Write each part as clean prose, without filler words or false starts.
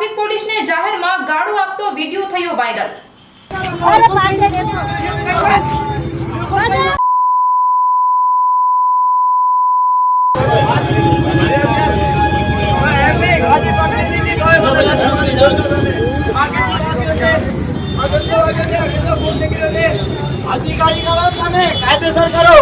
Traffic પોલીસને જાહેરમાં ગાળો આપતો વિડિયો થયો વાયરલ। अधिकारी करो सामने कायदेसर करो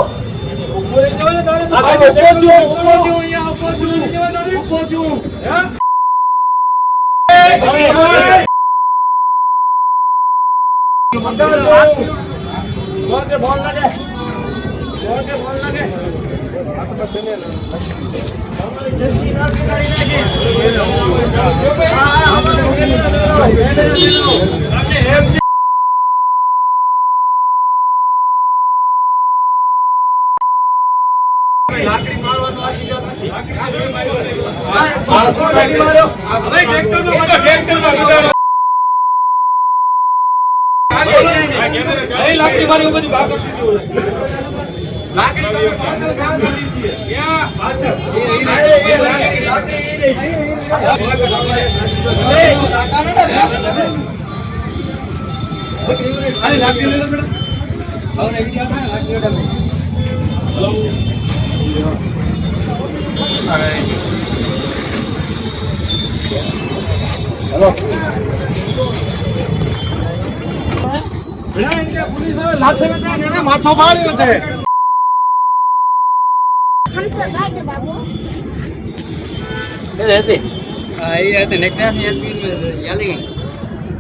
माथो मारी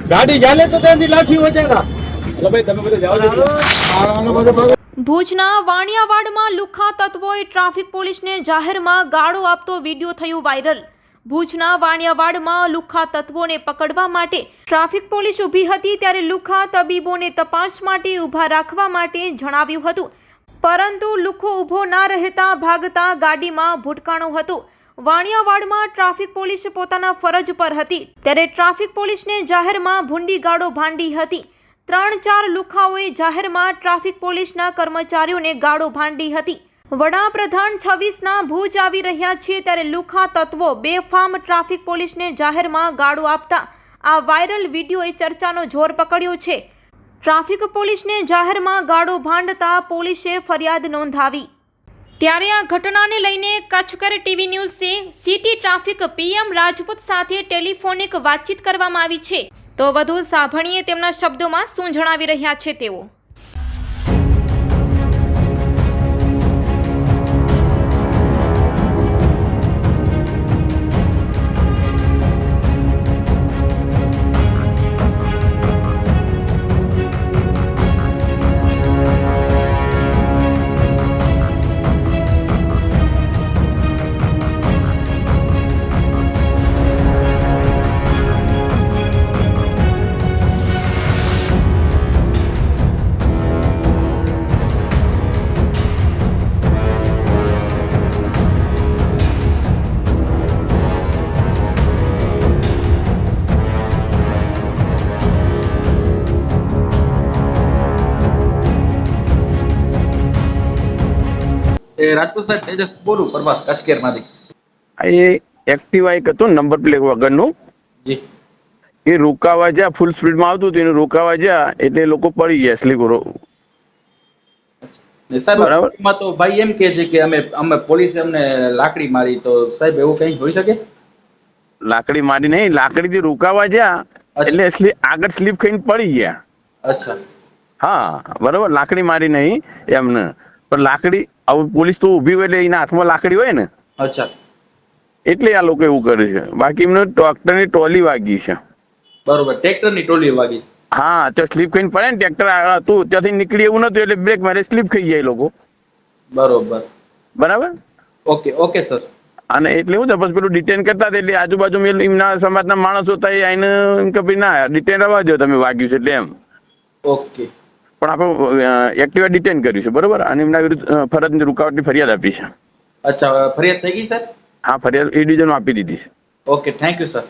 गाड़ी जाले तो लाठी हो जाएगा। ભુજના વાણિયાવાડમાં લુખ્ખા તત્વોએ ટ્રાફિક પોલીસને જાહેરમાં ગાળો આપતો વિડિયો થયો વાયરલ। ભુજના વાણિયાવાડમાં લુખ્ખા તત્વોને પકડવા માટે ટ્રાફિક પોલીસ ઊભી હતી ત્યારે લુખ્ખા તબીબોને તપાસ માટે ઊભા રાખવા માટે જણાવ્યું હતું, પરંતુ લુખ્ખો ઊભો ના રહેતા ભાગતા ગાડીમાં ભૂટકાણો હતો। વાણિયાવાડમાં ટ્રાફિક પોલીસ પોતાના ફરજ પર હતી ત્યારે ટ્રાફિક પોલીસને જાહેરમાં ભૂંડી ગાળો ભાંડી હતી। 3-4 લુખ્ખાઓએ જાહેરમાં ટ્રાફિક પોલીસના કર્મચારીઓને ગાળો ભાંડી હતી। વડાપ્રધાન 26ના ભુજ આવી રહ્યા છે ત્યારે લુખ્ખા તત્વો બેફામ ટ્રાફિક પોલીસને જાહેરમાં ગાળો આપતા આ વાયરલ વિડીયોએ ચર્ચાનો જોર પકડ્યો છે। ટ્રાફિક પોલીસને જાહેરમાં ગાળો ભાંડતા પોલીસે ફરિયાદ નોંધાવી। ત્યારે આ ઘટનાને લઈને કચ્છકર ટીવી ન્યૂઝે સિટી ટ્રાફિક પીએમ રાજપૂત સાથે ટેલિફોનિક વાતચીત કરવામાં આવી છે, તો વધુ સાંભળીએ તેમના શબ્દોમાં શું જણાવી રહ્યા છે તેઓ। રાજપૂત સાહેબ તેજસ બોલું પરમાર કચ્છકેર માંથી। એ એક્ટિવા એક હતું નંબર પ્લેટ વગરનું, જી એ રોકાવા જ્યાં ફૂલ સ્પીડમાં આવતું હતું એને રોકાવા જ્યાં એટલે લોકો પડી ગયા સ્લીપરો। સાહેબ તો ભાઈ એમ કે છે કે અમે પોલીસે અમને લાકડી મારી, તો સાહેબ એવું કઈ હોઈ શકે? લાકડી મારી નહીં, લાકડીથી રોકાવા જ્યાં એટલે આગળ સ્લીપ ખાઈને પડી ગયા। અચ્છા, હા બરોબર, લાકડી મારી નહીં એમને, પણ લાકડી પોલીસ તો ઊભી હોય એટલે એના હાથમાં લાકડી હોય ને, અચ્છા એટલે આ લોકો એવું કરે છે। બાકી એમને ટ્રેક્ટરની ટોલી વાગી છે। બરોબર, ટ્રેક્ટરની ટોલી વાગી? હા, તો સ્લીપ ખાઈને પડે ને, ટ્રેક્ટર હતું ત્યાંથી નીકળી એવું નતું એટલે બ્રેક મારે સ્લીપ ખાઈ જાય લોકો। બરોબર બરાબર, ઓકે ઓકે સર। અને એટલે હું પછી પેલું ડિટેન કરતા એટલે આજુબાજુ એમના સમાજના માણસો હતા એ આઈને એમ કે ભાઈ ના ડિટેન રવા દો તમે વાગ્યું છે એટલે એમ। ઓકે, પણ આપણે એક્ટિવા ડિટેન કર્યું છે બરોબર, અને એમના વિરુદ્ધ ફરજની રૂકાવટની ફરિયાદ આપી છે। અચ્છા, ફરિયાદ થઈ ગઈ સર? હા, ફરિયાદ એ ડિવિઝનમાં આપી દીધી છે। Okay, thank you sir.